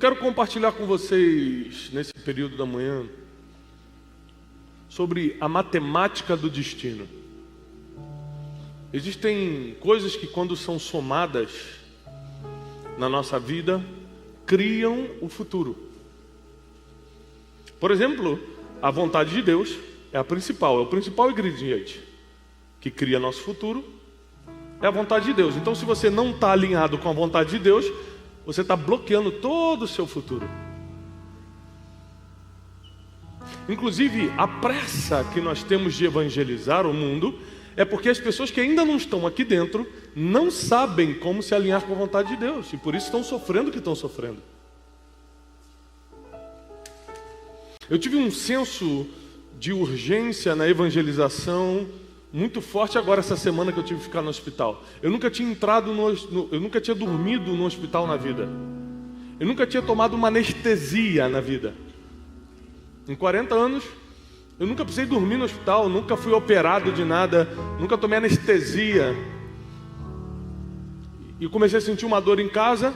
Eu quero compartilhar com vocês, nesse período da manhã, sobre a matemática do destino. Existem coisas que, quando são somadas na nossa vida, criam o futuro. Por exemplo, a vontade de Deus é o principal ingrediente que cria nosso futuro, é a vontade de Deus. Então, se você não está alinhado com a vontade de Deus, você está bloqueando todo o seu futuro. Inclusive, a pressa que nós temos de evangelizar o mundo é porque as pessoas que ainda não estão aqui dentro não sabem como se alinhar com a vontade de Deus, e por isso estão sofrendo o que estão sofrendo. Eu tive um senso de urgência na evangelização muito forte agora essa semana que eu tive que ficar no hospital. Eu nunca tinha eu nunca tinha dormido no hospital na vida. Eu nunca tinha tomado uma anestesia na vida. Em 40 anos, eu nunca precisei dormir no hospital, nunca fui operado de nada, nunca tomei anestesia. E comecei a sentir uma dor em casa,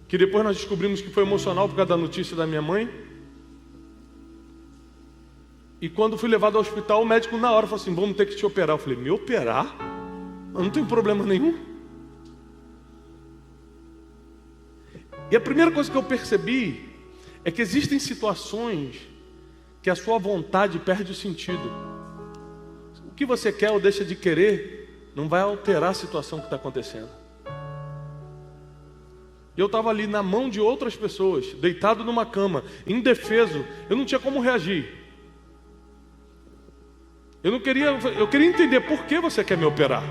que depois nós descobrimos que foi emocional por causa da notícia da minha mãe. E quando fui levado ao hospital, o médico na hora falou assim: vamos ter que te operar. Eu falei: me operar? Eu não tenho problema nenhum. E a primeira coisa que eu percebi é que existem situações que a sua vontade perde o sentido. O que você quer ou deixa de querer não vai alterar a situação que está acontecendo. Eu estava ali na mão de outras pessoas, deitado numa cama, indefeso. Eu não tinha como reagir. Eu queria entender por que você quer me operar.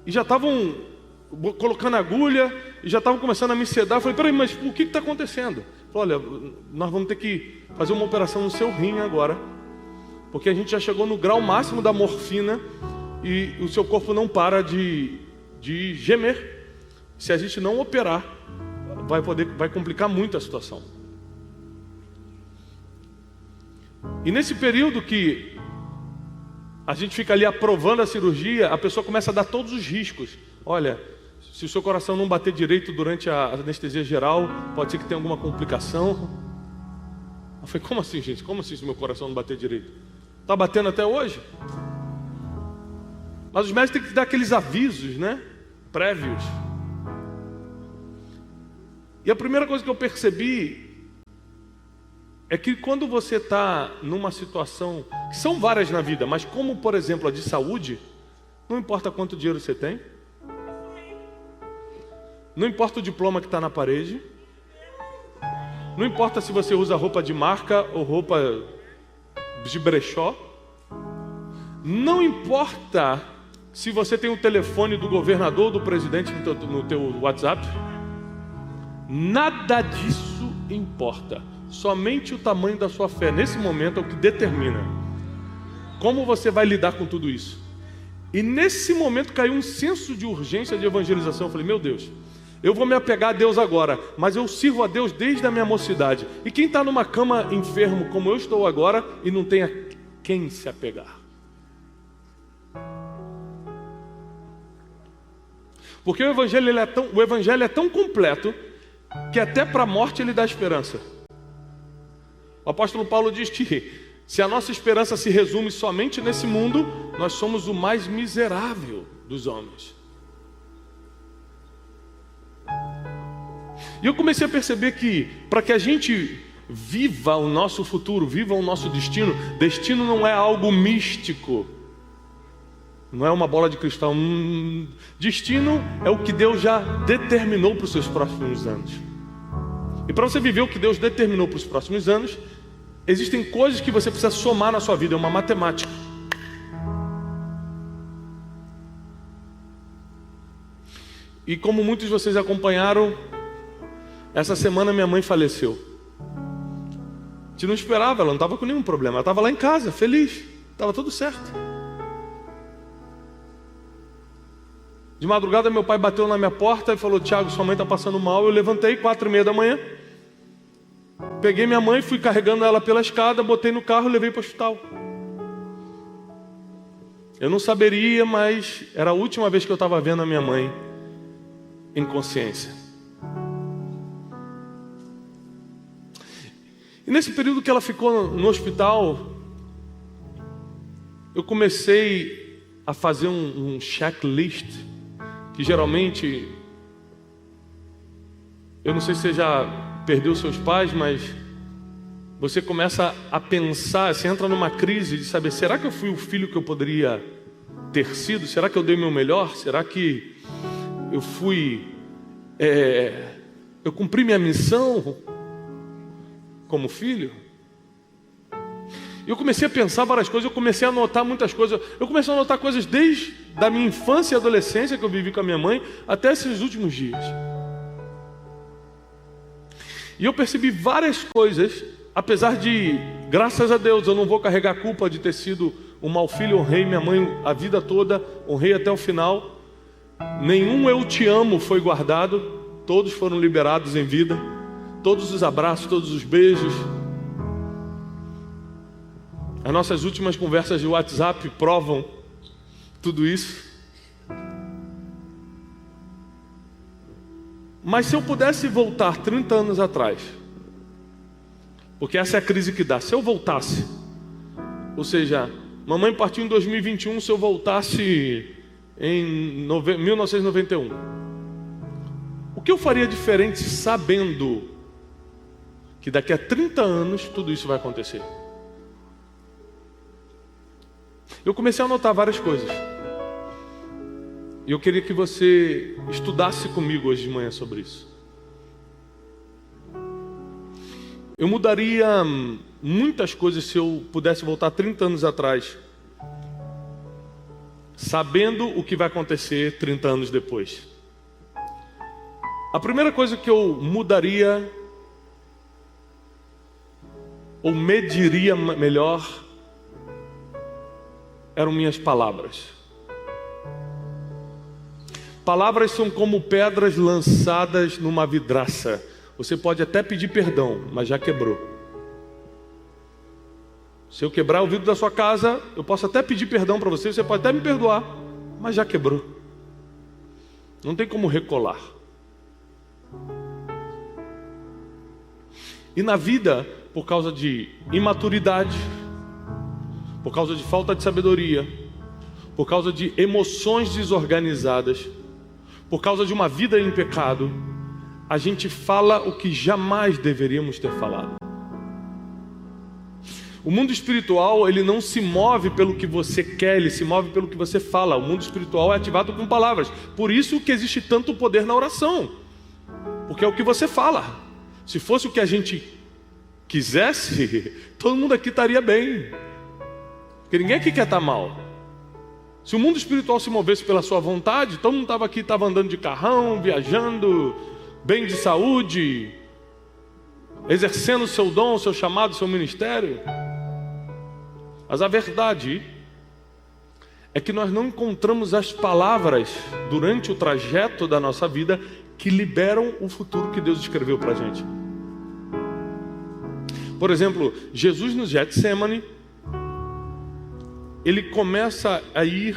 E já estavam colocando agulha, e já estavam começando a me sedar. Eu falei: peraí, mas o que está acontecendo? Falei: olha, nós vamos ter que fazer uma operação no seu rim agora, porque a gente já chegou no grau máximo da morfina e o seu corpo não para de gemer. Se a gente não operar, vai complicar muito a situação. E nesse período que a gente fica ali aprovando a cirurgia, a pessoa começa a dar todos os riscos. Olha, se o seu coração não bater direito durante a anestesia geral, pode ser que tenha alguma complicação. Eu falei: como assim, gente? Como assim se meu coração não bater direito? Está batendo até hoje? Mas os médicos têm que dar aqueles avisos, né? Prévios. E a primeira coisa que eu percebi é que quando você está numa situação, que são várias na vida, mas como, por exemplo, a de saúde, não importa quanto dinheiro você tem, não importa o diploma que está na parede, não importa se você usa roupa de marca ou roupa de brechó, não importa se você tem o telefone do governador ou do presidente no teu WhatsApp, nada disso importa. Somente o tamanho da sua fé nesse momento é o que determina como você vai lidar com tudo isso. E nesse momento caiu um senso de urgência de evangelização. Eu falei: meu Deus, eu vou me apegar a Deus agora, mas eu sirvo a Deus desde a minha mocidade. E quem está numa cama enfermo como eu estou agora e não tem a quem se apegar? Porque o evangelho é tão completo que até para a morte ele dá esperança. O apóstolo Paulo diz que se a nossa esperança se resume somente nesse mundo, nós somos o mais miserável dos homens. E eu comecei a perceber que para que a gente viva o nosso futuro, viva o nosso destino, destino não é algo místico, não é uma bola de cristal. Destino é o que Deus já determinou para os seus próximos anos. E para você viver o que Deus determinou para os próximos anos, existem coisas que você precisa somar na sua vida, é uma matemática. E como muitos de vocês acompanharam, essa semana minha mãe faleceu. A gente não esperava, ela não estava com nenhum problema, ela estava lá em casa, feliz, estava tudo certo. De madrugada meu pai bateu na minha porta e falou: Tiago, sua mãe está passando mal. Eu levantei 4h30 da manhã, peguei minha mãe, fui carregando ela pela escada, botei no carro e levei para o hospital. Eu não saberia, mas era a última vez que eu estava vendo a minha mãe em consciência. E nesse período que ela ficou no hospital, eu comecei a fazer um checklist, que geralmente, eu não sei se você já perdeu seus pais, mas você começa a pensar, você entra numa crise de saber, será que eu fui o filho que eu poderia ter sido? Será que eu dei o meu melhor? Será que eu fui, eu cumpri minha missão como filho? E eu comecei a pensar várias coisas, eu comecei a anotar muitas coisas. Eu comecei a anotar coisas desde a minha infância e adolescência, que eu vivi com a minha mãe, até esses últimos dias. E eu percebi várias coisas, apesar de, graças a Deus, eu não vou carregar a culpa de ter sido um mau filho. Honrei minha mãe a vida toda, honrei até o final. Nenhum eu te amo foi guardado, todos foram liberados em vida. Todos os abraços, todos os beijos. As nossas últimas conversas de WhatsApp provam tudo isso. Mas se eu pudesse voltar 30 anos atrás, porque essa é a crise que dá, se eu voltasse, ou seja, mamãe partiu em 2021, se eu voltasse em 1991, o que eu faria diferente sabendo que daqui a 30 anos tudo isso vai acontecer? Eu comecei a anotar várias coisas. E eu queria que você estudasse comigo hoje de manhã sobre isso. Eu mudaria muitas coisas se eu pudesse voltar 30 anos atrás, sabendo o que vai acontecer 30 anos depois. A primeira coisa que eu mudaria, ou mediria melhor, eram minhas palavras. Palavras são como pedras lançadas numa vidraça. Você pode até pedir perdão, mas já quebrou. Se eu quebrar o vidro da sua casa, eu posso até pedir perdão para você, você pode até me perdoar, mas já quebrou. Não tem como recolar. E na vida, por causa de imaturidade, por causa de falta de sabedoria, por causa de emoções desorganizadas, por causa de uma vida em pecado, a gente fala o que jamais deveríamos ter falado. O mundo espiritual, ele não se move pelo que você quer, ele se move pelo que você fala. O mundo espiritual é ativado com palavras. Por isso que existe tanto poder na oração, porque é o que você fala. Se fosse o que a gente quisesse, todo mundo aqui estaria bem, porque ninguém aqui quer estar mal. Se o mundo espiritual se movesse pela sua vontade, todo mundo estava aqui, estava andando de carrão, viajando, bem de saúde, exercendo o seu dom, o seu chamado, o seu ministério. Mas a verdade é que nós não encontramos as palavras durante o trajeto da nossa vida que liberam o futuro que Deus escreveu para a gente. Por exemplo, Jesus no Getsemane, ele começa a ir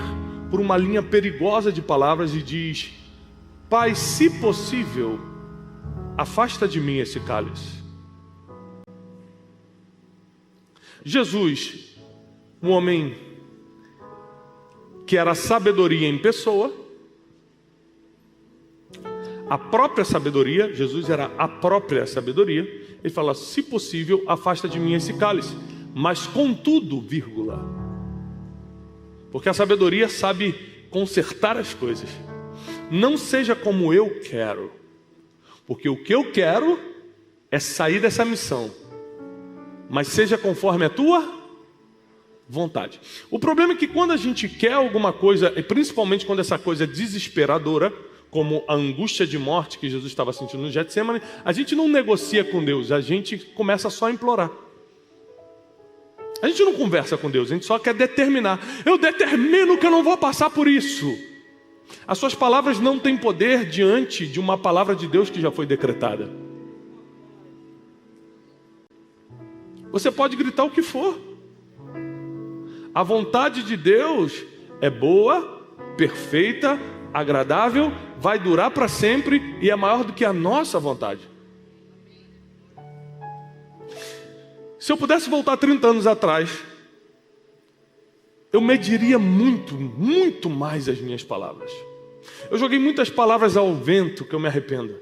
por uma linha perigosa de palavras e diz: Pai, se possível, afasta de mim esse cálice. Jesus, um homem que era sabedoria em pessoa, a própria sabedoria, Jesus era a própria sabedoria, ele fala: se possível, afasta de mim esse cálice, mas contudo, vírgula, porque a sabedoria sabe consertar as coisas, não seja como eu quero, porque o que eu quero é sair dessa missão, mas seja conforme a tua vontade. O problema é que quando a gente quer alguma coisa, e principalmente quando essa coisa é desesperadora, como a angústia de morte que Jesus estava sentindo no Getsemane, a gente não negocia com Deus, a gente começa só a implorar. A gente não conversa com Deus, a gente só quer determinar. Eu determino que eu não vou passar por isso. As suas palavras não têm poder diante de uma palavra de Deus que já foi decretada. Você pode gritar o que for. A vontade de Deus é boa, perfeita, agradável, vai durar para sempre e é maior do que a nossa vontade. Se eu pudesse voltar 30 anos atrás, eu mediria muito, muito mais as minhas palavras. Eu joguei muitas palavras ao vento que eu me arrependo.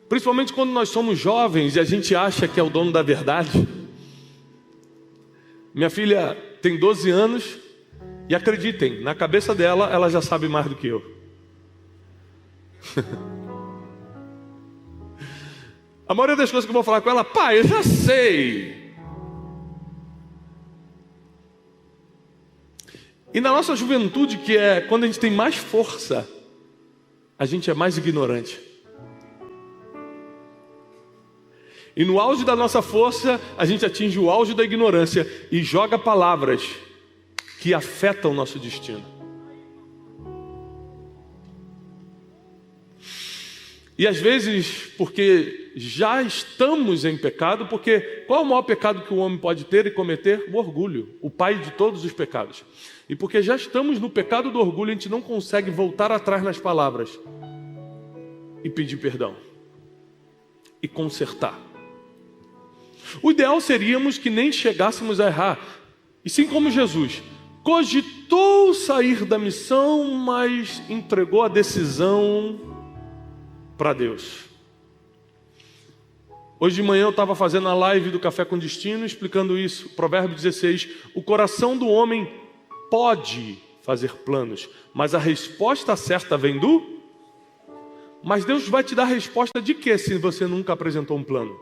Principalmente quando nós somos jovens e a gente acha que é o dono da verdade. Minha filha tem 12 anos e acreditem, na cabeça dela, ela já sabe mais do que eu. A maioria das coisas que eu vou falar com ela, pai, eu já sei. E na nossa juventude, que é quando a gente tem mais força, a gente é mais ignorante. E no auge da nossa força, a gente atinge o auge da ignorância e joga palavras que afetam o nosso destino. E às vezes, porque já estamos em pecado, porque qual é o maior pecado que o homem pode ter e cometer? O orgulho, o pai de todos os pecados. E porque já estamos no pecado do orgulho, a gente não consegue voltar atrás nas palavras e pedir perdão e consertar. O ideal seríamos que nem chegássemos a errar. E sim como Jesus cogitou sair da missão, mas entregou a decisão para Deus. Hoje de manhã eu estava fazendo a live do Café com Destino, explicando isso. Provérbio 16, o coração do homem pode fazer planos, mas a resposta certa vem do... Mas Deus vai te dar a resposta de quê se você nunca apresentou um plano?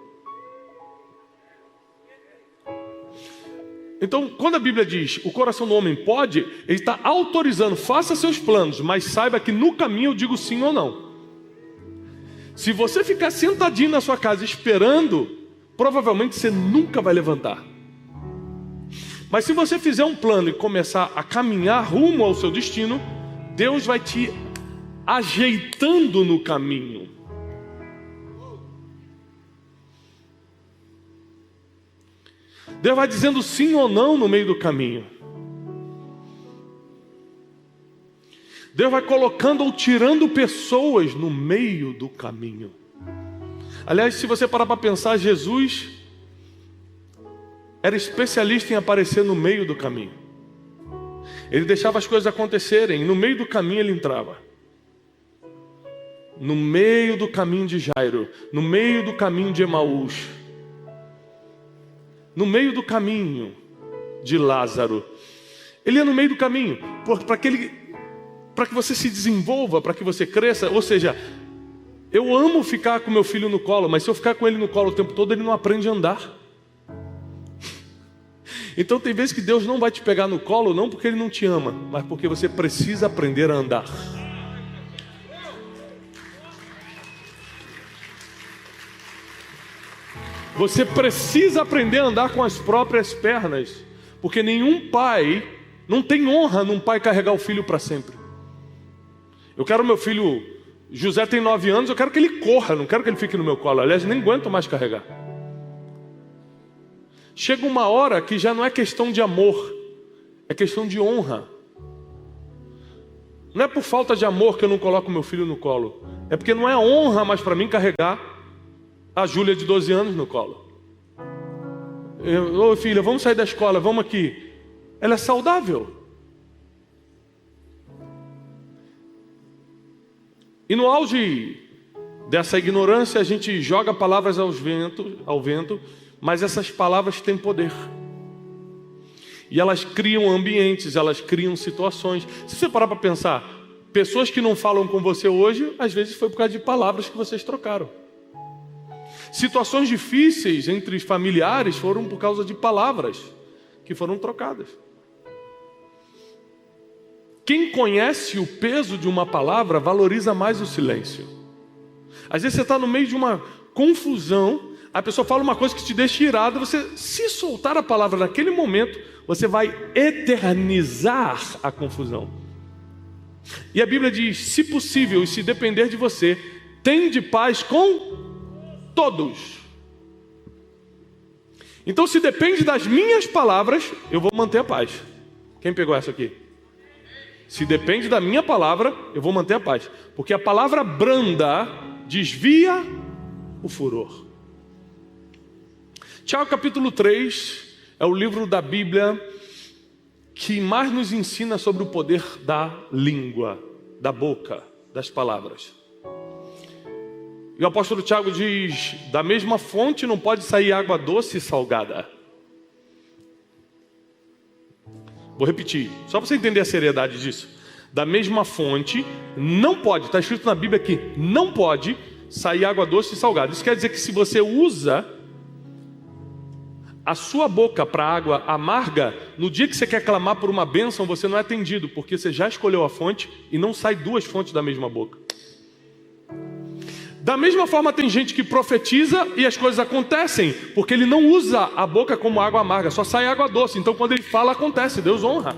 Então, quando a Bíblia diz o coração do homem pode, ele está autorizando, faça seus planos, mas saiba que no caminho eu digo sim ou não. Se você ficar sentadinho na sua casa esperando, provavelmente você nunca vai levantar. Mas se você fizer um plano e começar a caminhar rumo ao seu destino, Deus vai te ajeitando no caminho. Deus vai dizendo sim ou não no meio do caminho. Deus vai colocando ou tirando pessoas no meio do caminho. Aliás, se você parar para pensar, Jesus era especialista em aparecer no meio do caminho. Ele deixava as coisas acontecerem, no meio do caminho ele entrava. No meio do caminho de Jairo, no meio do caminho de Emaús, no meio do caminho de Lázaro. Ele ia no meio do caminho para que você se desenvolva, para que você cresça. Ou seja, eu amo ficar com meu filho no colo, mas se eu ficar com ele no colo o tempo todo, ele não aprende a andar. Então tem vezes que Deus não vai te pegar no colo, não porque Ele não te ama, mas porque você precisa aprender a andar. Você precisa aprender a andar com as próprias pernas, porque nenhum pai, não tem honra num pai carregar o filho para sempre. Eu quero meu filho, José tem 9 anos, eu quero que ele corra, não quero que ele fique no meu colo. Aliás, nem aguento mais carregar. Chega uma hora que já não é questão de amor, é questão de honra. Não é por falta de amor que eu não coloco meu filho no colo, é porque não é honra mais para mim carregar a Júlia de 12 anos no colo. Ô filha, vamos sair da escola, vamos aqui. Ela é saudável. E no auge dessa ignorância, a gente joga palavras ao vento, mas essas palavras têm poder. E elas criam ambientes, elas criam situações. Se você parar para pensar, pessoas que não falam com você hoje, às vezes foi por causa de palavras que vocês trocaram. Situações difíceis entre familiares foram por causa de palavras que foram trocadas. Quem conhece o peso de uma palavra valoriza mais o silêncio. Às vezes você está no meio de uma confusão, a pessoa fala uma coisa que te deixa irado, você, se soltar a palavra naquele momento, você vai eternizar a confusão. E a Bíblia diz, se possível e se depender de você, tende paz com todos. Então, se depende das minhas palavras, eu vou manter a paz. Quem pegou essa aqui? Se depende da minha palavra, eu vou manter a paz. Porque a palavra branda desvia o furor. Tiago capítulo 3 é o livro da Bíblia que mais nos ensina sobre o poder da língua, da boca, das palavras. E o apóstolo Tiago diz: da mesma fonte não pode sair água doce e salgada. Vou repetir, só para você entender a seriedade disso. Da mesma fonte não pode, está escrito na Bíblia que não pode sair água doce e salgada. Isso quer dizer que se você usa a sua boca para água amarga, no dia que você quer clamar por uma bênção, você não é atendido, porque você já escolheu a fonte e não sai duas fontes da mesma boca. Da mesma forma, tem gente que profetiza e as coisas acontecem, porque ele não usa a boca como água amarga, só sai água doce. Então quando ele fala, acontece, Deus honra.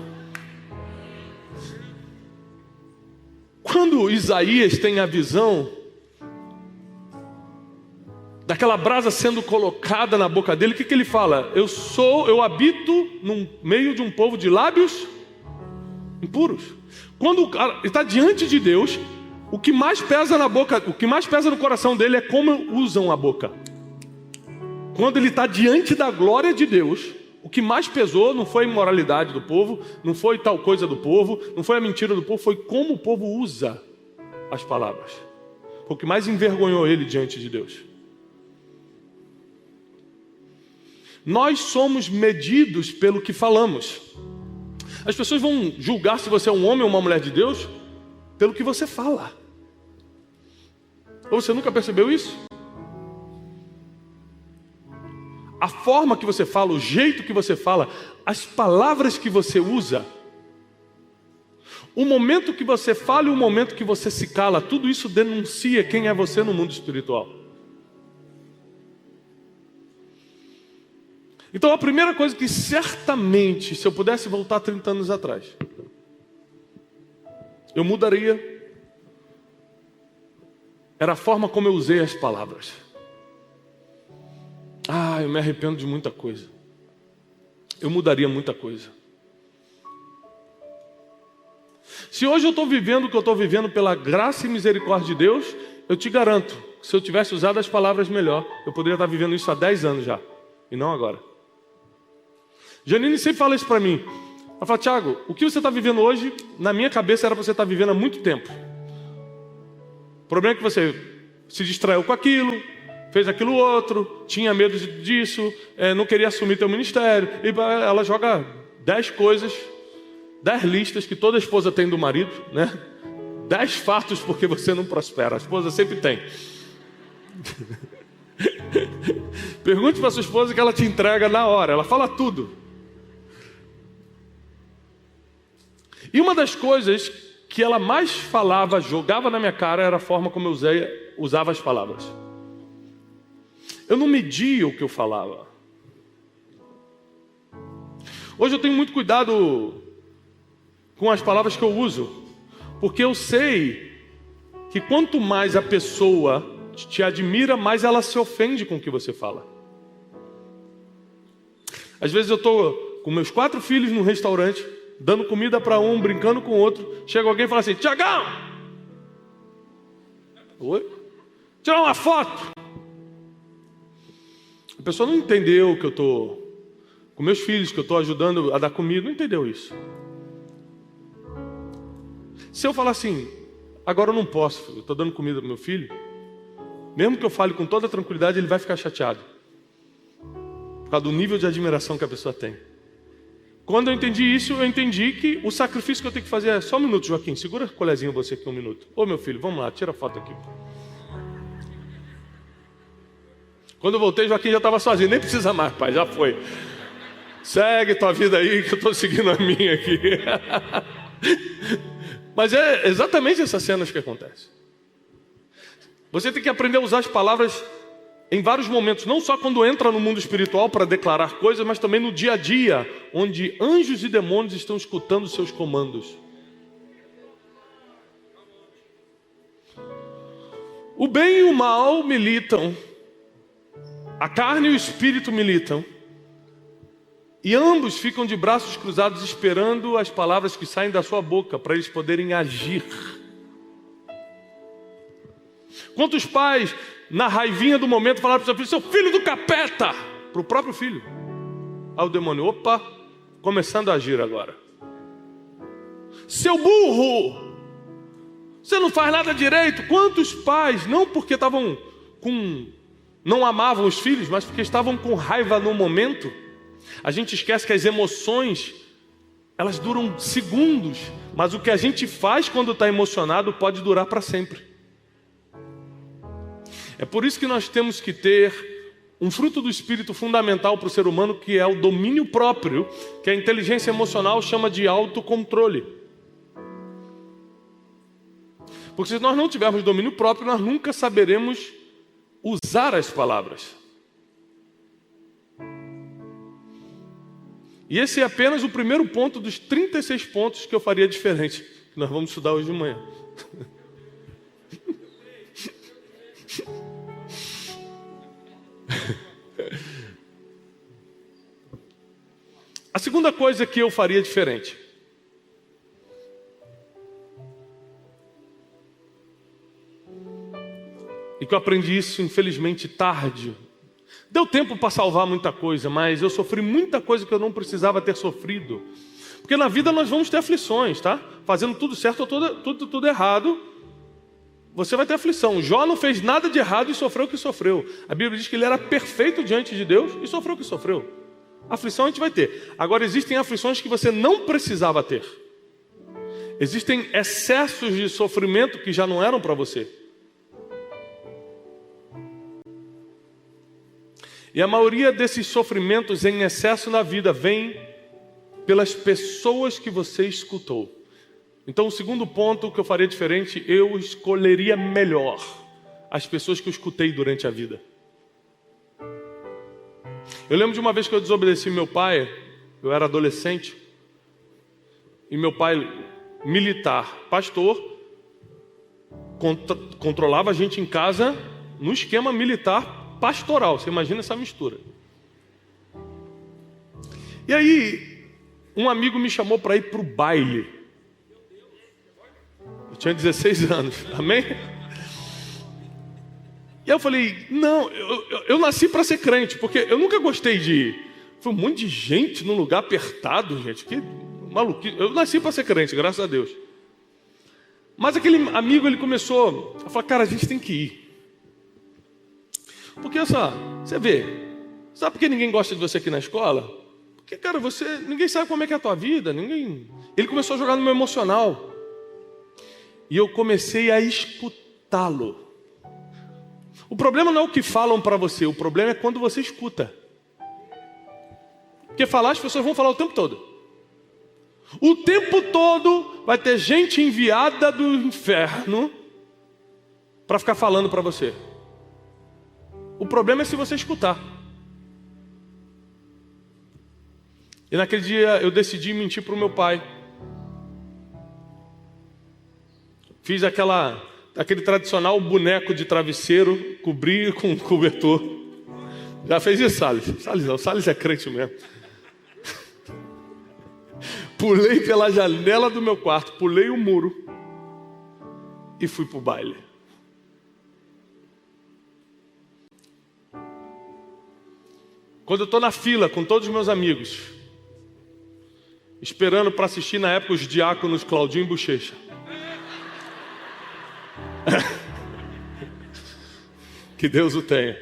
Quando Isaías tem a visão daquela brasa sendo colocada na boca dele, o que ele fala? Eu habito no meio de um povo de lábios impuros. Quando o cara está diante de Deus, o que mais pesa na boca, o que mais pesa no coração dele é como usam a boca. Quando ele está diante da glória de Deus, o que mais pesou não foi a imoralidade do povo, não foi tal coisa do povo, não foi a mentira do povo, foi como o povo usa as palavras. Foi o que mais envergonhou ele diante de Deus. Nós somos medidos pelo que falamos. As pessoas vão julgar se você é um homem ou uma mulher de Deus pelo que você fala. Ou você nunca percebeu isso? A forma que você fala, o jeito que você fala, as palavras que você usa, o momento que você fala e o momento que você se cala, tudo isso denuncia quem é você no mundo espiritual. Então a primeira coisa que certamente, se eu pudesse voltar 30 anos atrás, eu mudaria, era a forma como eu usei as palavras. Eu me arrependo de muita coisa. Eu mudaria muita coisa. Se hoje eu estou vivendo o que eu estou vivendo pela graça e misericórdia de Deus, eu te garanto, que se eu tivesse usado as palavras melhor, eu poderia estar vivendo isso há 10 anos já, e não agora. Janine sempre fala isso para mim. Ela fala: Tiago, o que você está vivendo hoje, na minha cabeça era para você estar vivendo há muito tempo. O problema é que você se distraiu com aquilo, fez aquilo outro, tinha medo disso, não queria assumir teu ministério. E ela joga 10 coisas, 10 listas que toda esposa tem do marido, né? 10 fatos porque você não prospera. A esposa sempre tem. Pergunte para sua esposa que ela te entrega na hora, ela fala tudo. E uma das coisas que ela mais falava, jogava na minha cara, era a forma como eu usava as palavras. Eu não media o que eu falava. Hoje eu tenho muito cuidado com as palavras que eu uso, porque eu sei que quanto mais a pessoa te admira, mais ela se ofende com o que você fala. Às vezes eu estou com meus 4 filhos num restaurante, dando comida para um, brincando com o outro. Chega alguém e fala assim: Tiagão! Oi? Tirar uma foto! A pessoa não entendeu que eu estou com meus filhos, que eu estou ajudando a dar comida, não entendeu isso. Se eu falar assim: agora eu não posso, eu estou dando comida para meu filho, mesmo que eu fale com toda tranquilidade, ele vai ficar chateado, por causa do nível de admiração que a pessoa tem. Quando eu entendi isso, eu entendi que o sacrifício que eu tenho que fazer é só um minuto, Joaquim, segura a colezinha você aqui 1 minuto. Ô meu filho, vamos lá, tira a foto aqui. Quando eu voltei, Joaquim já estava sozinho, nem precisa mais, pai, já foi. Segue tua vida aí, que eu estou seguindo a minha aqui. Mas é exatamente essas cenas que acontecem. Você tem que aprender a usar as palavras em vários momentos, não só quando entra no mundo espiritual para declarar coisas, mas também no dia a dia, onde anjos e demônios estão escutando seus comandos. O bem e o mal militam, a carne e o espírito militam, e ambos ficam de braços cruzados esperando as palavras que saem da sua boca para eles poderem agir. Quantos pais, na raivinha do momento, falaram para o seu filho do capeta, para o próprio filho. Aí o demônio, opa, começando a agir agora. Seu burro, você não faz nada direito. Quantos pais, não porque estavam não amavam os filhos, mas porque estavam com raiva no momento. A gente esquece que as emoções, elas duram segundos, mas o que a gente faz quando está emocionado pode durar para sempre. É por isso que nós temos que ter um fruto do Espírito fundamental para o ser humano, que é o domínio próprio, que a inteligência emocional chama de autocontrole. Porque se nós não tivermos domínio próprio, nós nunca saberemos usar as palavras. E esse é apenas o primeiro ponto dos 36 pontos que eu faria diferente, que nós vamos estudar hoje de manhã. A segunda coisa que eu faria diferente. E que eu aprendi isso, infelizmente, tarde. Deu tempo para salvar muita coisa, mas eu sofri muita coisa que eu não precisava ter sofrido. Porque na vida nós vamos ter aflições, tá? Fazendo tudo certo ou tudo errado, você vai ter aflição. Jó não fez nada de errado e sofreu o que sofreu. A Bíblia diz que ele era perfeito diante de Deus e sofreu o que sofreu. Aflição a gente vai ter. Agora existem aflições que você não precisava ter. Existem excessos de sofrimento que já não eram para você. E a maioria desses sofrimentos em excesso na vida vem pelas pessoas que você escutou. Então, o segundo ponto que eu faria diferente, eu escolheria melhor as pessoas que eu escutei durante a vida. Eu lembro de uma vez que eu desobedeci meu pai, eu era adolescente, e meu pai, militar, pastor, controlava a gente em casa no esquema militar pastoral. Você imagina essa mistura. E aí, um amigo me chamou para ir para o baile. Eu tinha 16 anos, amém? E eu falei, não, eu nasci para ser crente, porque eu nunca gostei de ir. Foi um monte de gente num lugar apertado, gente, que maluquice. Eu nasci para ser crente, graças a Deus. Mas aquele amigo, ele começou a falar, cara, a gente tem que ir. Porque você vê, sabe por que ninguém gosta de você aqui na escola? Porque, cara, ninguém sabe como é que é a tua vida, Ele começou a jogar no meu emocional. E eu comecei a escutá-lo. O problema não é o que falam para você, o problema é quando você escuta. Porque falar, as pessoas vão falar o tempo todo. O tempo todo vai ter gente enviada do inferno para ficar falando para você. O problema é se você escutar. E naquele dia eu decidi mentir para o meu pai. Fiz aquele tradicional boneco de travesseiro, cobri com um cobertor. Já fez isso, Salles? Salles não, Salles é crente mesmo. Pulei pela janela do meu quarto, pulei o muro e fui para o baile. Quando eu estou na fila com todos os meus amigos, esperando para assistir na época os diáconos Claudinho e Bochecha. Que Deus o tenha.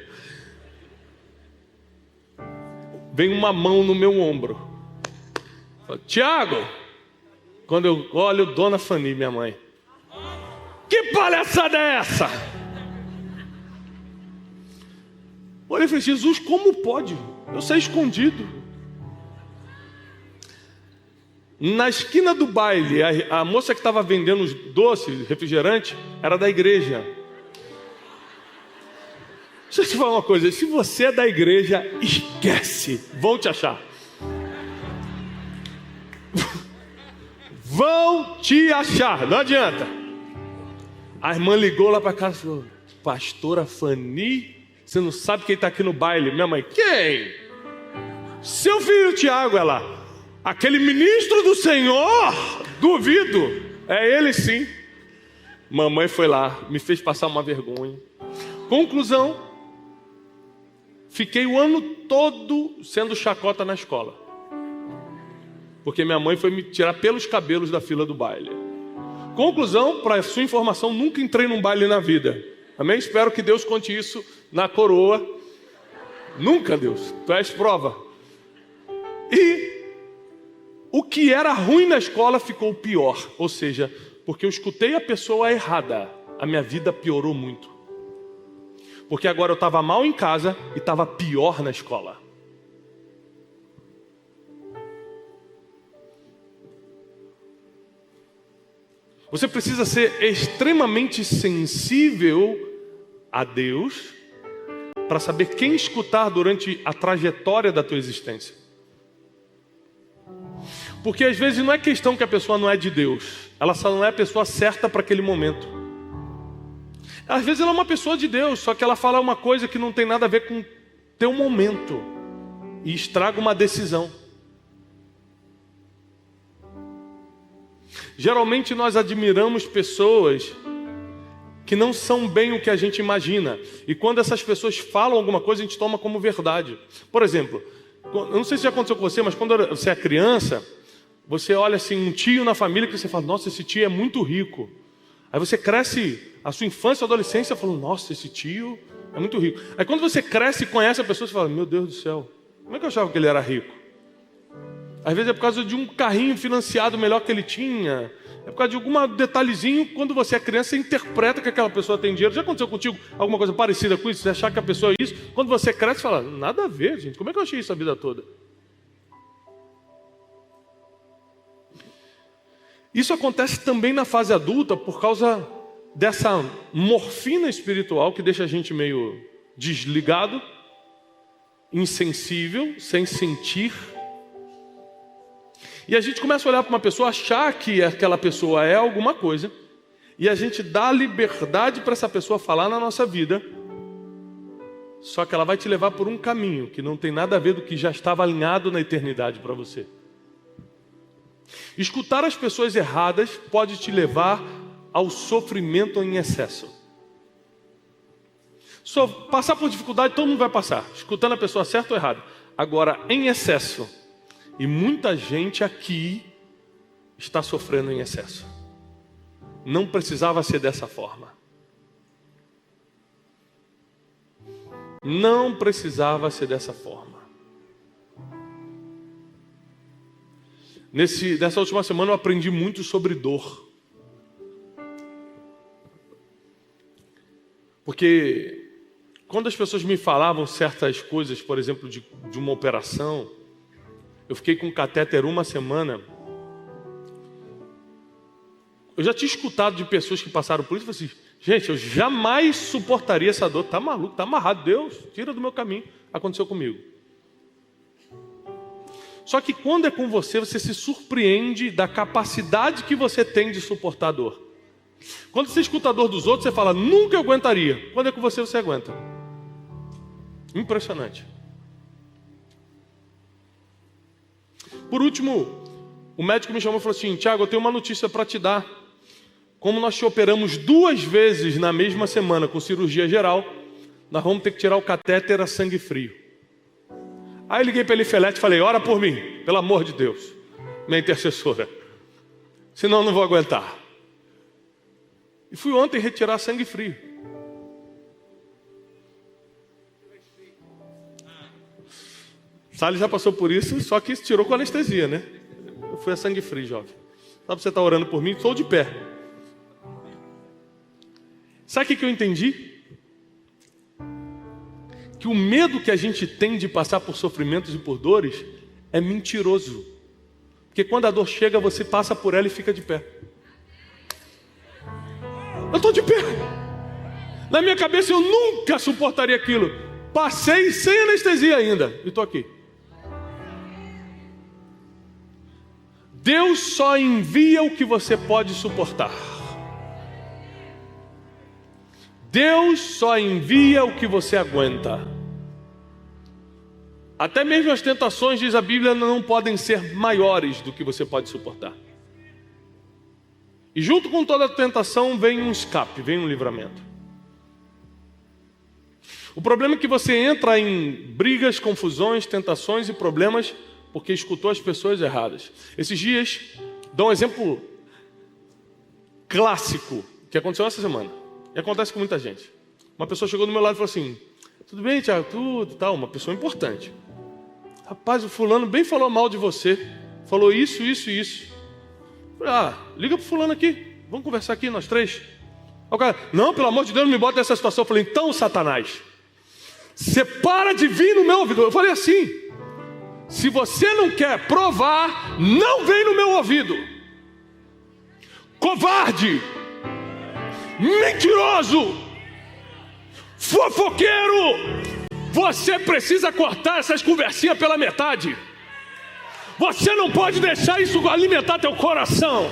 Vem uma mão no meu ombro. Tiago, quando eu olho Dona Fanny, minha mãe. Que palhaçada é essa? Olha, eu falei, Jesus, como pode? Eu saí escondido. Na esquina do baile, a moça que estava vendendo os doces, refrigerante, era da igreja. Deixa eu te falar uma coisa, se você é da igreja, esquece, vão te achar. Vão te achar, não adianta. A irmã ligou lá para casa e falou, pastora Fanny, você não sabe quem está aqui no baile? Minha mãe, quem? Seu filho Tiago, ela. Aquele ministro do Senhor, duvido. É ele sim. Mamãe foi lá, me fez passar uma vergonha. Conclusão, fiquei o ano todo sendo chacota na escola. Porque minha mãe foi me tirar pelos cabelos da fila do baile. Conclusão, para sua informação, nunca entrei num baile na vida. Amém? Espero que Deus conte isso na coroa. Nunca, Deus. Tu és prova. E o que era ruim na escola ficou pior. Ou seja, porque eu escutei a pessoa errada, a minha vida piorou muito. Porque agora eu estava mal em casa e estava pior na escola. Você precisa ser extremamente sensível a Deus para saber quem escutar durante a trajetória da tua existência. Porque às vezes não é questão que a pessoa não é de Deus, ela só não é a pessoa certa para aquele momento. Às vezes ela é uma pessoa de Deus, só que ela fala uma coisa que não tem nada a ver com teu momento e estraga uma decisão. Geralmente nós admiramos pessoas que não são bem o que a gente imagina. E quando essas pessoas falam alguma coisa, a gente toma como verdade. Por exemplo, eu não sei se já aconteceu com você, mas quando você é criança, você olha assim um tio na família que você fala, nossa, esse tio é muito rico. Aí você cresce, a sua infância e adolescência, falando, nossa, esse tio é muito rico. Aí quando você cresce e conhece a pessoa, você fala, meu Deus do céu, como é que eu achava que ele era rico? Às vezes é por causa de um carrinho financiado melhor que ele tinha. É por causa de algum detalhezinho. Quando você é criança, você interpreta que aquela pessoa tem dinheiro. Já aconteceu contigo alguma coisa parecida com isso? Você achar que a pessoa é isso? Quando você cresce, você fala, nada a ver, gente. Como é que eu achei isso a vida toda? Isso acontece também na fase adulta por causa dessa morfina espiritual que deixa a gente meio desligado, insensível, sem sentir. E a gente começa a olhar para uma pessoa, achar que aquela pessoa é alguma coisa, e a gente dá liberdade para essa pessoa falar na nossa vida, só que ela vai te levar por um caminho que não tem nada a ver do que já estava alinhado na eternidade para você. Escutar as pessoas erradas pode te levar ao sofrimento em excesso. Só passar por dificuldade todo mundo vai passar, escutando a pessoa certa ou errada. Agora, em excesso, e muita gente aqui está sofrendo em excesso. Não precisava ser dessa forma. Não precisava ser dessa forma. Nessa última semana eu aprendi muito sobre dor. Porque quando as pessoas me falavam certas coisas, por exemplo, de uma operação, eu fiquei com catéter uma semana. Eu já tinha escutado de pessoas que passaram por isso e falei assim, gente, eu jamais suportaria essa dor. Tá maluco, tá amarrado. Deus, tira do meu caminho. Aconteceu comigo. Só que quando é com você, você se surpreende da capacidade que você tem de suportar a dor. Quando você escuta a dor dos outros, você fala, nunca eu aguentaria. Quando é com você, você aguenta. Impressionante. Por último, o médico me chamou e falou assim, Tiago, eu tenho uma notícia para te dar. Como nós te operamos 2 vezes na mesma semana com cirurgia geral, nós vamos ter que tirar o catéter a sangue frio. Aí eu liguei para ele Elifelete e falei, ora por mim, pelo amor de Deus, minha intercessora. Senão eu não vou aguentar. E fui ontem retirar sangue frio. Salles já passou por isso, só que isso tirou com anestesia, né? Eu fui a sangue frio, jovem. Sabe, você está orando por mim? Estou de pé. Sabe o que eu entendi? Que o medo que a gente tem de passar por sofrimentos e por dores é mentiroso. Porque quando a dor chega, você passa por ela e fica de pé. Eu estou de pé. Na minha cabeça eu nunca suportaria aquilo. Passei sem anestesia ainda e estou aqui. Deus só envia o que você pode suportar. Deus só envia o que você aguenta. Até mesmo as tentações, diz a Bíblia, não podem ser maiores do que você pode suportar. E junto com toda a tentação vem um escape, vem um livramento. O problema é que você entra em brigas, confusões, tentações e problemas porque escutou as pessoas erradas. Esses dias, dou um exemplo clássico que aconteceu essa semana. E acontece com muita gente. Uma pessoa chegou do meu lado e falou assim: tudo bem, Tiago? Tudo, tal. Uma pessoa importante. Rapaz, o fulano bem falou mal de você. Falou isso, isso e isso. Falei, liga pro fulano aqui. Vamos conversar aqui, nós três. O cara, não, pelo amor de Deus, não me bota nessa situação. Eu falei, então, Satanás, você para de vir no meu ouvido. Eu falei assim: se você não quer provar, não vem no meu ouvido. Covarde, mentiroso, fofoqueiro, você precisa cortar essas conversinhas pela metade. Você não pode deixar isso alimentar teu coração.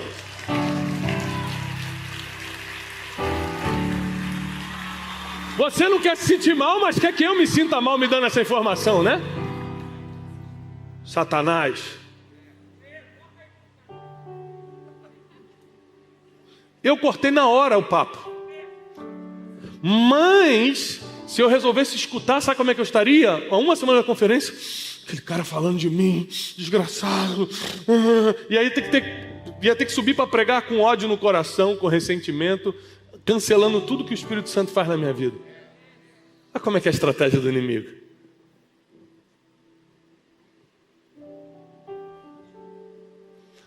Você não quer se sentir mal, mas quer que eu me sinta mal me dando essa informação, né? Satanás. Eu cortei na hora o papo. Mas, se eu resolvesse escutar, sabe como é que eu estaria? Há uma semana da conferência, aquele cara falando de mim, desgraçado. E aí ia ter que subir para pregar com ódio no coração, com ressentimento, cancelando tudo que o Espírito Santo faz na minha vida. Olha como é que é a estratégia do inimigo.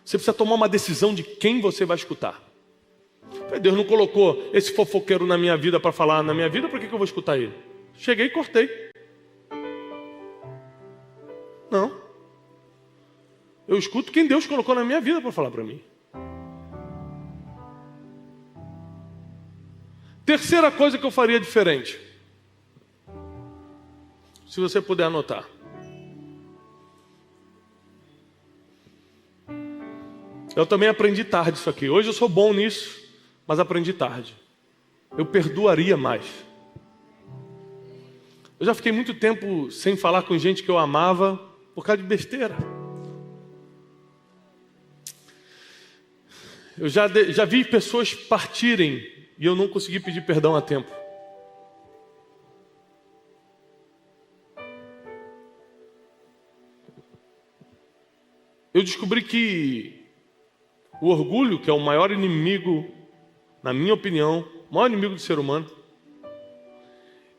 Você precisa tomar uma decisão de quem você vai escutar. Deus não colocou esse fofoqueiro na minha vida para falar na minha vida, por que eu vou escutar ele? Cheguei e cortei. Não. Eu escuto quem Deus colocou na minha vida para falar para mim. Terceira coisa que eu faria diferente. Se você puder anotar. Eu também aprendi tarde isso aqui. Hoje eu sou bom nisso, mas aprendi tarde. Eu perdoaria mais. Eu já fiquei muito tempo sem falar com gente que eu amava por causa de besteira. Eu já vi pessoas partirem e eu não consegui pedir perdão a tempo. Eu descobri que o orgulho, que é o maior inimigo, na minha opinião, o maior inimigo do ser humano,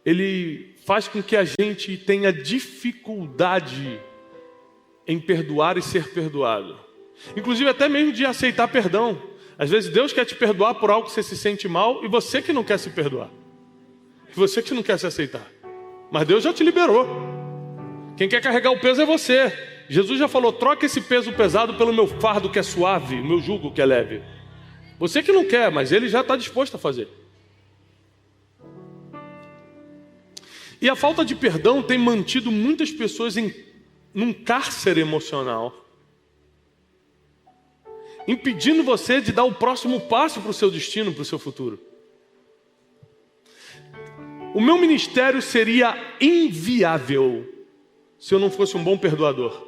ele faz com que a gente tenha dificuldade em perdoar e ser perdoado. Inclusive até mesmo de aceitar perdão. Às vezes Deus quer te perdoar por algo que você se sente mal e você que não quer se perdoar. E você que não quer se aceitar. Mas Deus já te liberou. Quem quer carregar o peso é você. Jesus já falou, troca esse peso pesado pelo meu fardo que é suave, o meu jugo que é leve. Você que não quer, mas Ele já está disposto a fazer. E a falta de perdão tem mantido muitas pessoas num cárcere emocional, impedindo você de dar o próximo passo para o seu destino, para o seu futuro. O meu ministério seria inviável se eu não fosse um bom perdoador.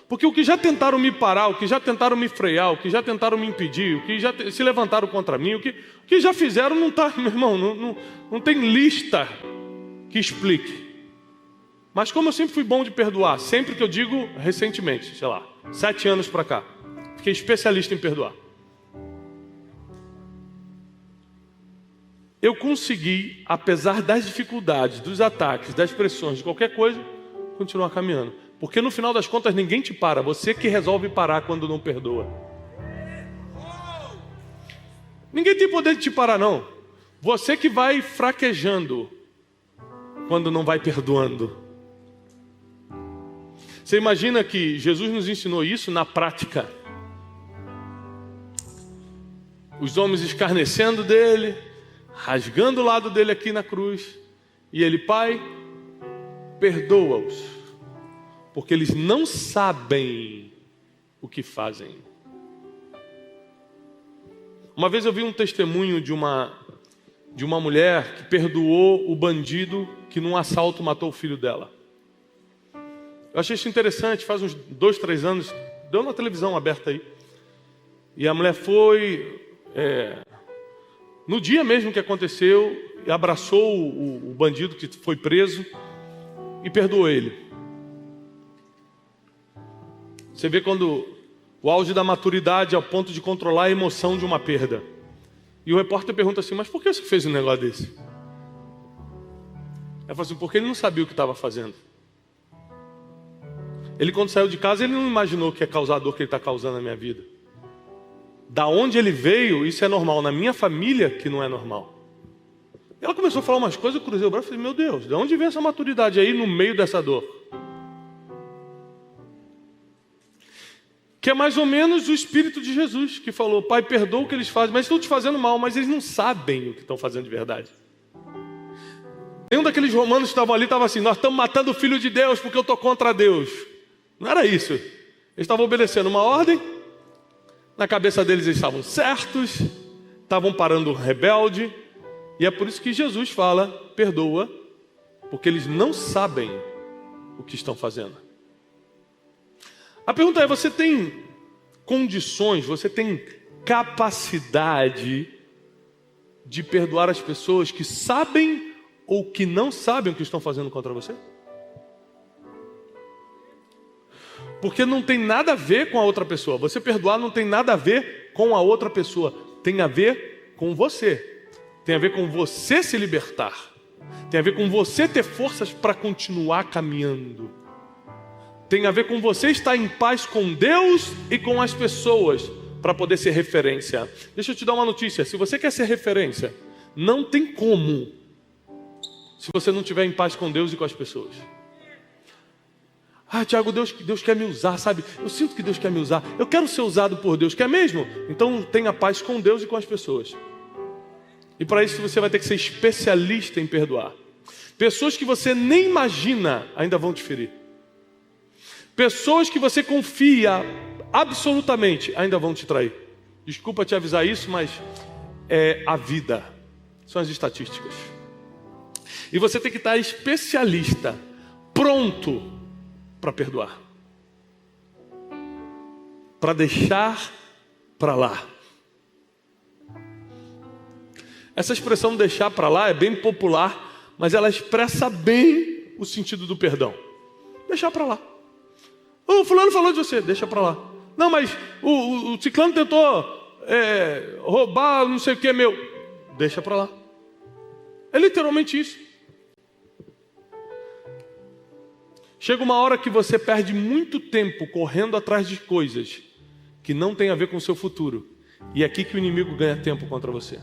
Porque o que já tentaram me parar, o que já tentaram me frear, o que já tentaram me impedir, o que já se levantaram contra mim, o que já fizeram não está, meu irmão, não tem lista que explique. Mas como eu sempre fui bom de perdoar, sempre que eu digo recentemente, sei lá, 7 anos para cá, fiquei especialista em perdoar. Eu consegui, apesar das dificuldades, dos ataques, das pressões, de qualquer coisa, continuar caminhando. Porque no final das contas ninguém te para, você que resolve parar quando não perdoa. Ninguém tem poder de te parar não. Você que vai fraquejando quando não vai perdoando. Você imagina que Jesus nos ensinou isso na prática. Os homens escarnecendo dele, rasgando o lado dele aqui na cruz. E ele, Pai, perdoa-os, porque eles não sabem o que fazem. Uma vez eu vi um testemunho de uma mulher que perdoou o bandido que num assalto matou o filho dela. Eu achei isso interessante, faz uns 2, 3 anos, deu na televisão aberta aí. E a mulher foi, no dia mesmo que aconteceu, abraçou o bandido que foi preso e perdoou ele. Você vê quando o auge da maturidade ao ponto de controlar a emoção de uma perda. E o repórter pergunta assim, mas por que você fez um negócio desse? Ela falou assim, porque ele não sabia o que estava fazendo. Ele, quando saiu de casa, ele não imaginou que ia causar a dor que ele está causando na minha vida. Da onde ele veio, isso é normal. Na minha família, que não é normal. Ela começou a falar umas coisas, eu cruzei o braço e falei, meu Deus, de onde vem essa maturidade aí no meio dessa dor? Que é mais ou menos o Espírito de Jesus, que falou, Pai, perdoa o que eles fazem, mas estão te fazendo mal, mas eles não sabem o que estão fazendo de verdade. Nenhum daqueles romanos que estavam ali estava assim, nós estamos matando o Filho de Deus porque eu estou contra Deus. Não era isso. Eles estavam obedecendo uma ordem, na cabeça deles eles estavam certos, estavam parando o rebelde, e é por isso que Jesus fala, perdoa, porque eles não sabem o que estão fazendo. A pergunta é, você tem condições, você tem capacidade de perdoar as pessoas que sabem ou que não sabem o que estão fazendo contra você? Porque não tem nada a ver com a outra pessoa. Você perdoar não tem nada a ver com a outra pessoa. Tem a ver com você. Tem a ver com você se libertar. Tem a ver com você ter forças para continuar caminhando. Tem a ver com você estar em paz com Deus e com as pessoas para poder ser referência. Deixa eu te dar uma notícia. Se você quer ser referência, não tem como se você não estiver em paz com Deus e com as pessoas. Ah, Tiago, Deus quer me usar, sabe? Eu sinto que Deus quer me usar. Eu quero ser usado por Deus. Quer mesmo? Então tenha paz com Deus e com as pessoas. E para isso você vai ter que ser especialista em perdoar. Pessoas que você nem imagina ainda vão te ferir. Pessoas que você confia absolutamente ainda vão te trair. Desculpa te avisar isso, mas é a vida. São as estatísticas. E você tem que estar especialista, pronto para perdoar. Para deixar para lá. Essa expressão deixar para lá é bem popular, mas ela expressa bem o sentido do perdão. Deixar para lá. O fulano falou de você, deixa para lá. Não, mas o ciclano tentou roubar não sei o que meu. Deixa para lá. É literalmente isso. Chega uma hora que você perde muito tempo correndo atrás de coisas que não tem a ver com o seu futuro. E é aqui que o inimigo ganha tempo contra você.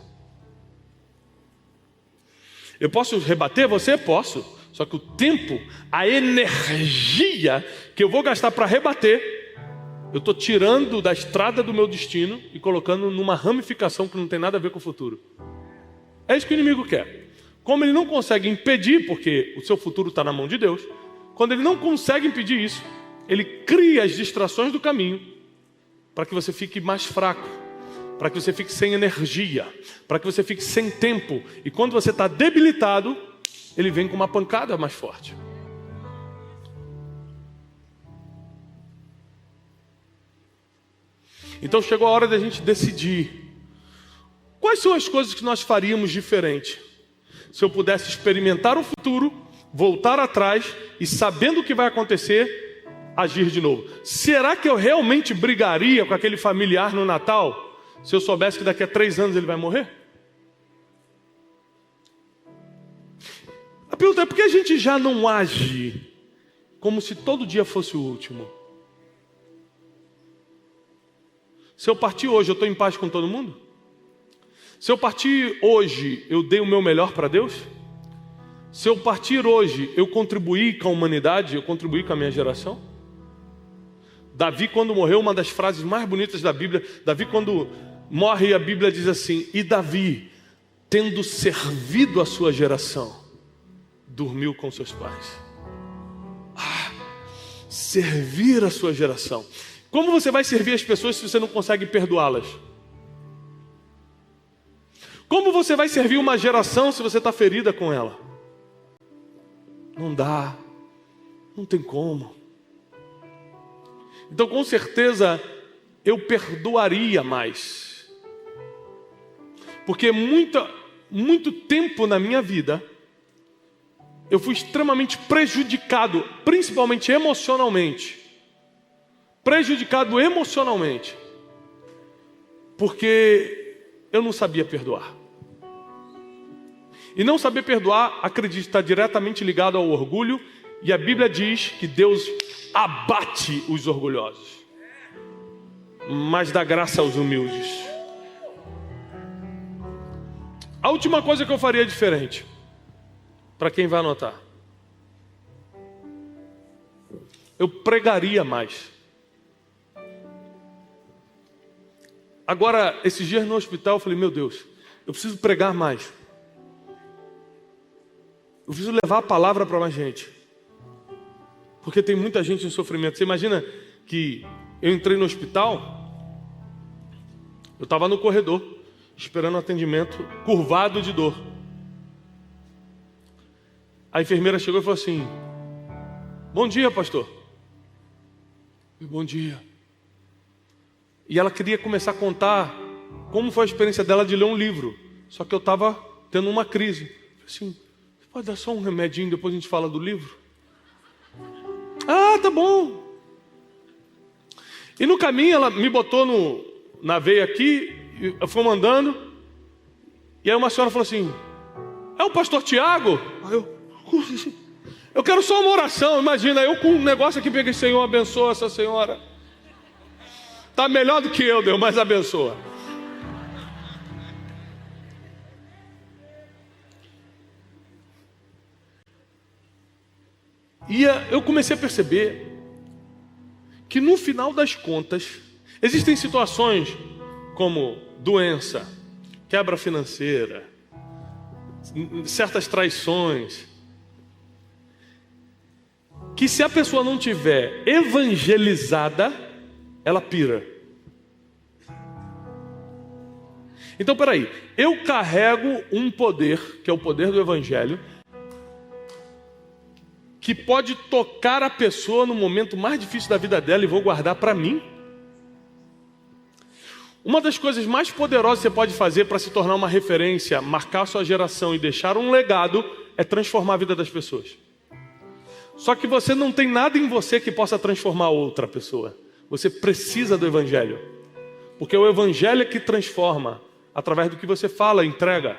Eu posso rebater você? Posso. Só que o tempo, a energia que eu vou gastar para rebater, eu estou tirando da estrada do meu destino e colocando numa ramificação que não tem nada a ver com o futuro. É isso que o inimigo quer. Como ele não consegue impedir, porque o seu futuro está na mão de Deus, quando ele não consegue impedir isso, ele cria as distrações do caminho para que você fique mais fraco, para que você fique sem energia, para que você fique sem tempo. E quando você está debilitado, ele vem com uma pancada mais forte. Então chegou a hora da gente decidir quais são as coisas que nós faríamos diferente se eu pudesse experimentar o futuro, voltar atrás e, sabendo o que vai acontecer, agir de novo. Será que eu realmente brigaria com aquele familiar no Natal se eu soubesse que daqui a 3 anos ele vai morrer? A pergunta é, por que a gente já não age como se todo dia fosse o último? Se eu partir hoje, eu estou em paz com todo mundo? Se eu partir hoje, eu dei o meu melhor para Deus? Se eu partir hoje, eu contribuí com a humanidade, eu contribuí com a minha geração? Davi, quando morreu, uma das frases mais bonitas da Bíblia, Davi, quando morre, a Bíblia diz assim, e Davi, tendo servido a sua geração, dormiu com seus pais. Servir a sua geração. Como você vai servir as pessoas se você não consegue perdoá-las? Como você vai servir uma geração se você está ferida com ela? Não dá. Não tem como. Então, com certeza, eu perdoaria mais. Porque muito tempo na minha vida, eu fui extremamente prejudicado, principalmente emocionalmente. Prejudicado emocionalmente. Porque eu não sabia perdoar. E não saber perdoar, acredito, está diretamente ligado ao orgulho. E a Bíblia diz que Deus abate os orgulhosos, mas dá graça aos humildes. A última coisa que eu faria diferente, para quem vai anotar, eu pregaria mais. Agora, esses dias no hospital, eu falei, meu Deus, eu preciso pregar mais. Eu preciso levar a palavra para mais gente. Porque tem muita gente em sofrimento. Você imagina que eu entrei no hospital, eu estava no corredor, esperando atendimento, curvado de dor. A enfermeira chegou e falou assim, bom dia, pastor. Bom dia. E ela queria começar a contar como foi a experiência dela de ler um livro. Só que eu estava tendo uma crise. Eu falei assim, você pode dar só um remedinho, depois a gente fala do livro? Ah, tá bom. E no caminho ela me botou na veia aqui, eu fui mandando. E aí uma senhora falou assim, é o pastor Tiago? Aí eu quero só uma oração. Imagina, eu com um negócio aqui, peguei, Senhor, abençoa essa senhora. Está melhor do que eu, Deus, mas abençoa. E eu comecei a perceber que no final das contas, existem situações como doença, quebra financeira, certas traições, que se a pessoa não tiver evangelizada, ela pira. Então, peraí, eu carrego um poder, que é o poder do evangelho, que pode tocar a pessoa no momento mais difícil da vida dela e vou guardar para mim. Uma das coisas mais poderosas que você pode fazer para se tornar uma referência, marcar a sua geração e deixar um legado, é transformar a vida das pessoas. Só que você não tem nada em você que possa transformar outra pessoa. Você precisa do evangelho. Porque é o evangelho que transforma, através do que você fala, entrega.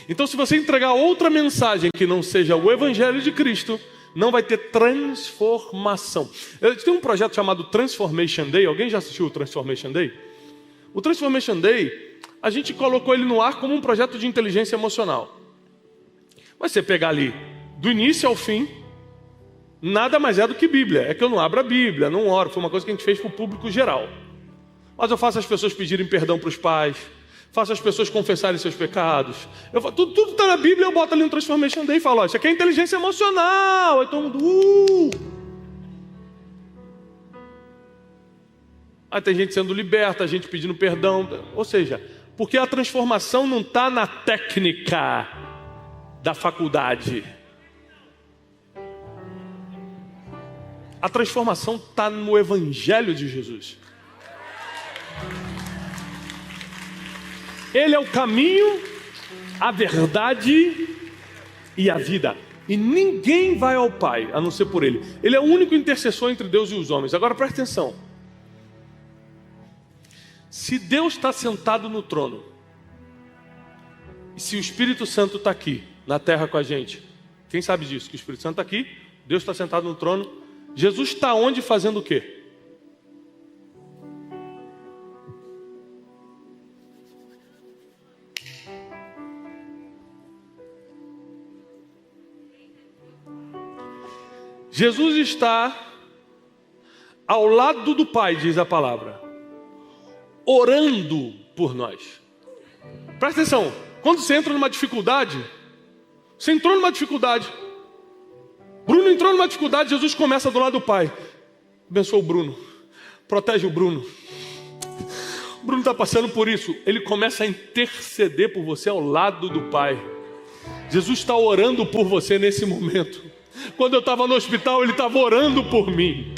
Então, se você entregar outra mensagem que não seja o evangelho de Cristo, não vai ter transformação. Tem um projeto chamado Transformation Day. Alguém já assistiu o Transformation Day? O Transformation Day, a gente colocou ele no ar como um projeto de inteligência emocional. Mas você pegar ali, do início ao fim, nada mais é do que Bíblia. É que eu não abro a Bíblia, não oro. Foi uma coisa que a gente fez para o público geral. Mas eu faço as pessoas pedirem perdão para os pais, faço as pessoas confessarem seus pecados. Tudo está na Bíblia, eu boto ali no Transformation Day e falo, isso aqui é inteligência emocional. Aí todo mundo, Aí tem gente sendo liberta, gente pedindo perdão. Ou seja, porque a transformação não está na técnica da faculdade. A transformação está no Evangelho de Jesus. Ele é o caminho, a verdade e a vida. E ninguém vai ao Pai, a não ser por Ele. Ele é o único intercessor entre Deus e os homens. Agora presta atenção. Se Deus está sentado no trono, e se o Espírito Santo está aqui, na terra com a gente, quem sabe disso? Que o Espírito Santo está aqui, Deus está sentado no trono. Jesus está onde fazendo o quê? Jesus está ao lado do Pai, diz a palavra, orando por nós. Presta atenção, quando você entra numa dificuldade, você entrou numa dificuldade, Bruno entrou numa dificuldade, Jesus começa do lado do Pai. Abençoa o Bruno, protege o Bruno. O Bruno está passando por isso, ele começa a interceder por você ao lado do Pai. Jesus está orando por você nesse momento. Quando eu estava no hospital, ele estava orando por mim.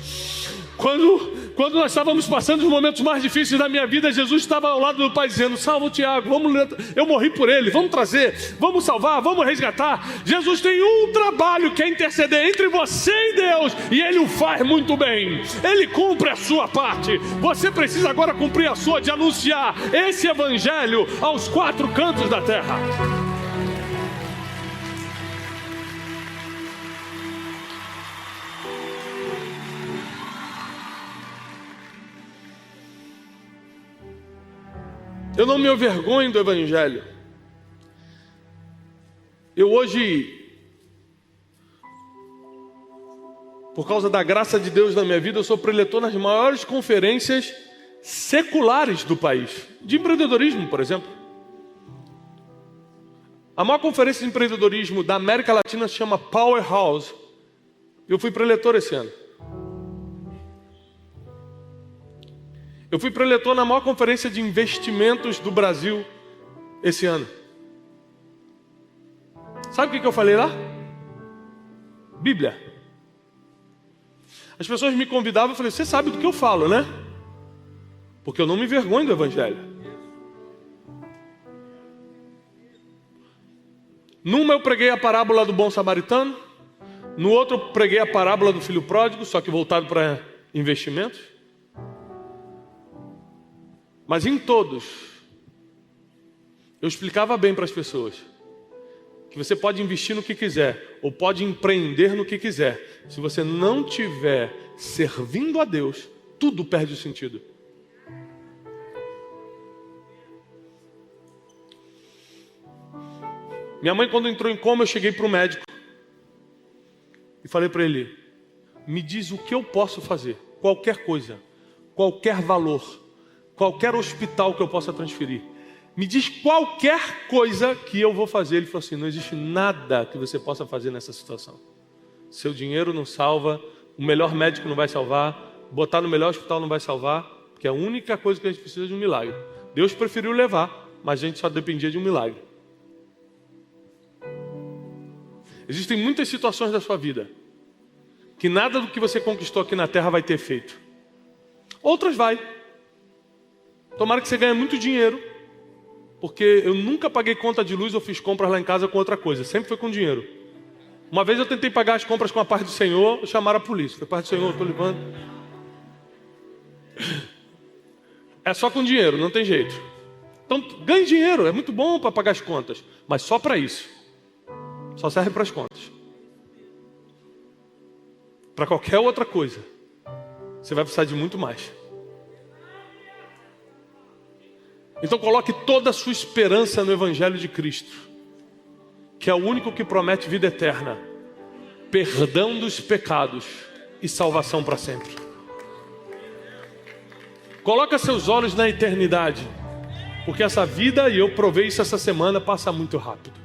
Quando Quando nós estávamos passando os momentos mais difíceis da minha vida, Jesus estava ao lado do Pai dizendo: salva o Tiago, eu morri por ele, vamos trazer, vamos salvar, vamos resgatar. Jesus tem um trabalho, que é interceder entre você e Deus, e Ele o faz muito bem. Ele cumpre a sua parte. Você precisa agora cumprir a sua, de anunciar esse evangelho aos 4 cantos da terra. Eu não me envergonho do evangelho. Eu hoje, por causa da graça de Deus na minha vida, eu sou preletor nas maiores conferências seculares do país, de empreendedorismo, por exemplo. A maior conferência de empreendedorismo da América Latina se chama Powerhouse. Eu fui preletor esse ano. Eu fui preletor na maior conferência de investimentos do Brasil esse ano. Sabe o que eu falei lá? Bíblia. As pessoas me convidavam e falei: você sabe do que eu falo, né? Porque eu não me envergonho do evangelho. Numa eu preguei a parábola do bom samaritano. No outro eu preguei a parábola do filho pródigo, só que voltado para investimentos. Mas em todos, eu explicava bem para as pessoas que você pode investir no que quiser, ou pode empreender no que quiser. Se você não estiver servindo a Deus, tudo perde o sentido. Minha mãe, quando entrou em coma, eu cheguei para o médico e falei para ele: me diz o que eu posso fazer, qualquer coisa, qualquer valor, qualquer hospital que eu possa transferir. Me diz qualquer coisa que eu vou fazer. Ele falou assim: não existe nada que você possa fazer nessa situação. Seu dinheiro não salva, o melhor médico não vai salvar, botar no melhor hospital não vai salvar, porque a única coisa que a gente precisa é de um milagre. Deus preferiu levar, mas a gente só dependia de um milagre. Existem muitas situações da sua vida que nada do que você conquistou aqui na terra vai ter efeito. Outras vai. Tomara que você ganhe muito dinheiro, porque eu nunca paguei conta de luz ou fiz compras lá em casa com outra coisa, sempre foi com dinheiro. Uma vez eu tentei pagar as compras com a paz do Senhor, chamaram a polícia. Foi: paz do Senhor, eu estou levando. É só com dinheiro, não tem jeito. Então ganhe dinheiro, é muito bom para pagar as contas, mas só para isso. Só serve para as contas. Para qualquer outra coisa, você vai precisar de muito mais. Então coloque toda a sua esperança no Evangelho de Cristo, que é o único que promete vida eterna, perdão dos pecados e salvação para sempre. Coloca seus olhos na eternidade, porque essa vida, e eu provei isso essa semana, passa muito rápido.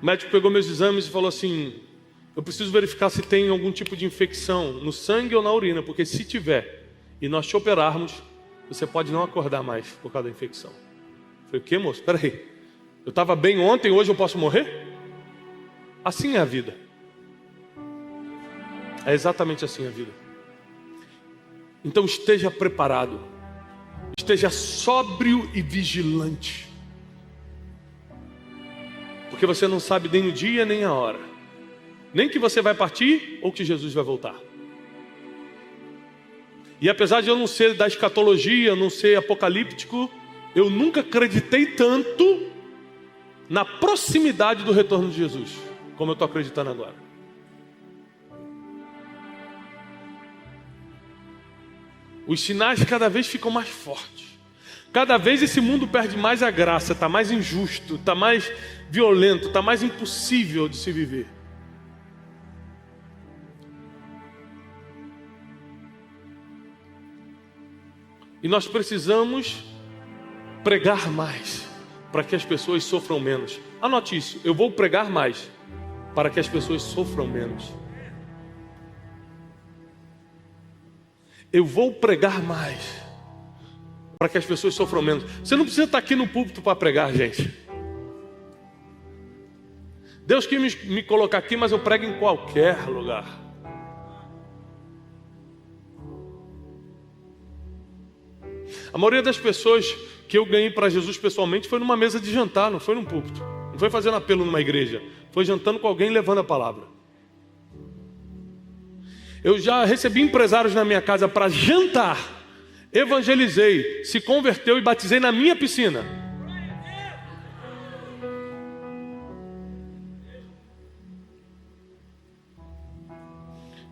O médico pegou meus exames e falou assim: eu preciso verificar se tem algum tipo de infecção no sangue ou na urina, porque se tiver e nós te operarmos, você pode não acordar mais por causa da infecção. Eu falei: o que, moço? Espera aí, eu estava bem ontem, hoje eu posso morrer? Assim é a vida. É exatamente assim a vida. Então esteja preparado, esteja sóbrio e vigilante, porque você não sabe nem o dia nem a hora, nem que você vai partir ou que Jesus vai voltar. E apesar de eu não ser da escatologia, não ser apocalíptico, eu nunca acreditei tanto na proximidade do retorno de Jesus, como eu estou acreditando agora. Os sinais cada vez ficam mais fortes. Cada vez esse mundo perde mais a graça, está mais injusto, está mais violento, está mais impossível de se viver. E nós precisamos pregar mais, para que as pessoas sofram menos. Anote isso: eu vou pregar mais, para que as pessoas sofram menos. Eu vou pregar mais, para que as pessoas sofram menos. Você não precisa estar aqui no púlpito para pregar, gente. Deus quis me colocar aqui, mas eu prego em qualquer lugar. A maioria das pessoas que eu ganhei para Jesus pessoalmente foi numa mesa de jantar, não foi num púlpito. Não foi fazendo apelo numa igreja. Foi jantando com alguém e levando a palavra. Eu já recebi empresários na minha casa para jantar. Evangelizei, se converteu e batizei na minha piscina.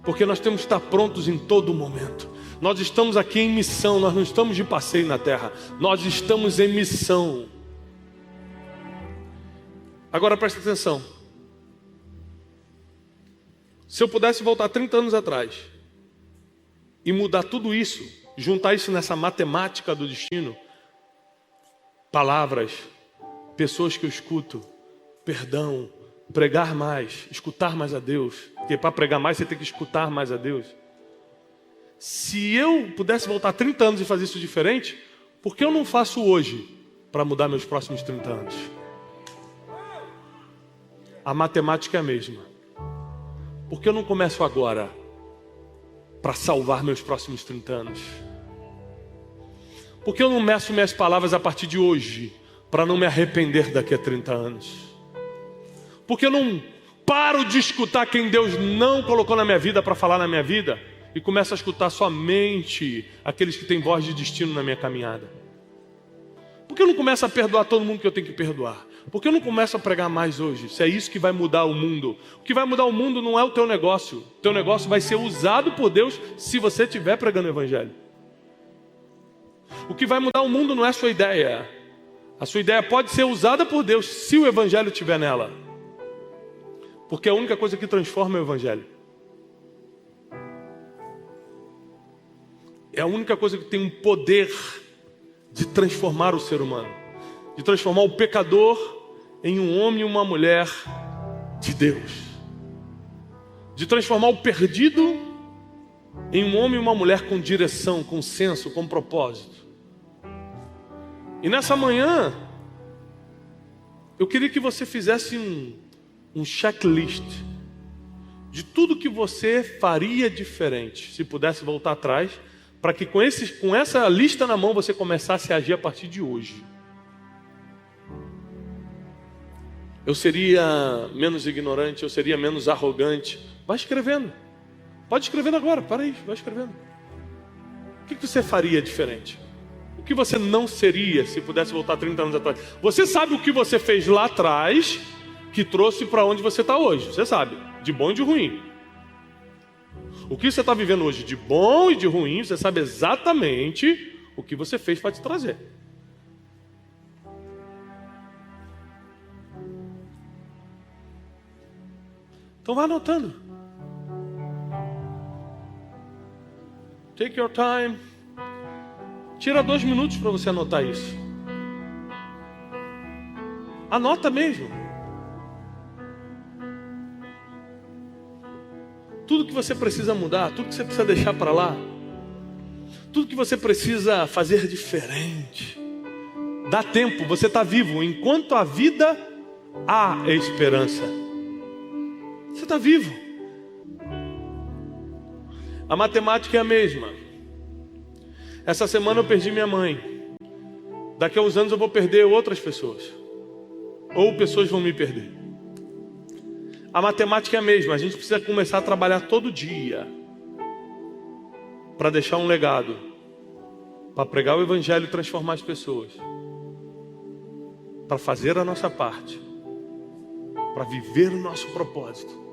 Porque nós temos que estar prontos em todo momento. Nós estamos aqui em missão, nós não estamos de passeio na terra. Nós estamos em missão. Agora presta atenção. Se eu pudesse voltar 30 anos atrás e mudar tudo isso, juntar isso nessa matemática do destino, palavras, pessoas que eu escuto, perdão, pregar mais, escutar mais a Deus, porque para pregar mais você tem que escutar mais a Deus. Se eu pudesse voltar 30 anos e fazer isso diferente, por que eu não faço hoje para mudar meus próximos 30 anos? A matemática é a mesma. Por que eu não começo agora para salvar meus próximos 30 anos? Por que eu não meço minhas palavras a partir de hoje para não me arrepender daqui a 30 anos? Por que eu não paro de escutar quem Deus não colocou na minha vida para falar na minha vida e começo a escutar somente aqueles que têm voz de destino na minha caminhada? Por que eu não começo a perdoar todo mundo que eu tenho que perdoar? Por que eu não começo a pregar mais hoje? Se é isso que vai mudar o mundo. O que vai mudar o mundo não é o teu negócio. O teu negócio vai ser usado por Deus se você estiver pregando o evangelho. O que vai mudar o mundo não é a sua ideia. A sua ideia pode ser usada por Deus se o evangelho estiver nela. Porque é a única coisa que transforma é o evangelho. É a única coisa que tem um poder de transformar o ser humano. De transformar o pecador em um homem e uma mulher de Deus. De transformar o perdido em um homem e uma mulher com direção, com senso, com propósito. E nessa manhã, eu queria que você fizesse um checklist de tudo que você faria diferente, se pudesse voltar atrás, para que com essa lista na mão você começasse a agir a partir de hoje. Eu seria menos ignorante, eu seria menos arrogante. Vai escrevendo. Pode escrevendo agora, para aí, vai escrevendo. O que você faria diferente? O que você não seria se pudesse voltar 30 anos atrás? Você sabe o que você fez lá atrás que trouxe para onde você está hoje. Você sabe, de bom e de ruim. O que você está vivendo hoje de bom e de ruim, você sabe exatamente o que você fez para te trazer. Então vai anotando. Take your time. Tira 2 minutos para você anotar isso. Anota mesmo. Tudo que você precisa mudar, tudo que você precisa deixar para lá, tudo que você precisa fazer diferente. Dá tempo, você está vivo. Enquanto a vida, há esperança. Você está vivo. A matemática é a mesma. Essa semana eu perdi minha mãe. Daqui a uns anos eu vou perder outras pessoas. Ou pessoas vão me perder. A matemática é a mesma. A gente precisa começar a trabalhar todo dia para deixar um legado, para pregar o evangelho e transformar as pessoas, para fazer a nossa parte, para viver o nosso propósito.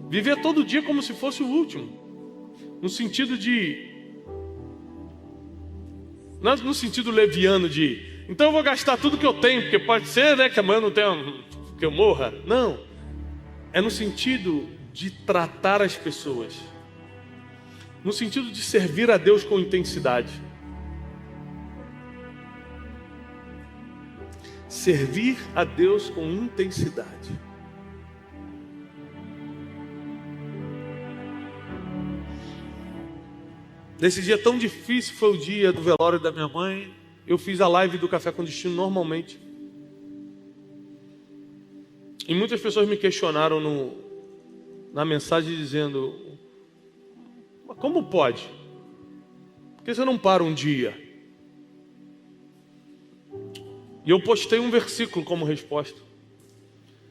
Viver todo dia como se fosse o último. No sentido de... Não é no sentido leviano de... Então eu vou gastar tudo que eu tenho, porque pode ser, né, que amanhã não tenha, que eu morra. Não. É no sentido de tratar as pessoas. No sentido de servir a Deus com intensidade. Servir a Deus com intensidade. Nesse dia tão difícil, foi o dia do velório da minha mãe. Eu fiz a live do Café com Destino normalmente. E muitas pessoas me questionaram na mensagem dizendo: mas como pode? Por que você não para um dia? E eu postei um versículo como resposta.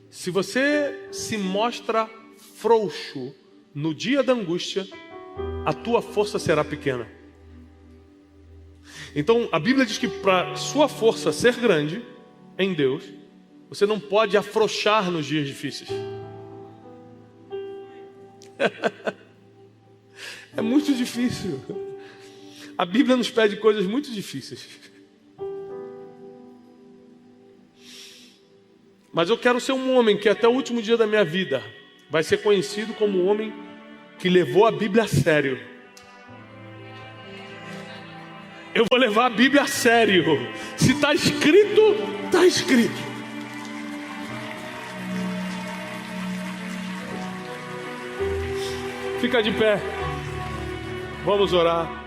Se você se mostra frouxo no dia da angústia, a tua força será pequena. Então a Bíblia diz que para sua força ser grande em Deus, você não pode afrouxar nos dias difíceis. É muito difícil. A Bíblia nos pede coisas muito difíceis. Mas eu quero ser um homem que até o último dia da minha vida vai ser conhecido como um homem que levou a Bíblia a sério. Eu vou levar a Bíblia a sério. Se está escrito, está escrito. Fica de pé. Vamos orar.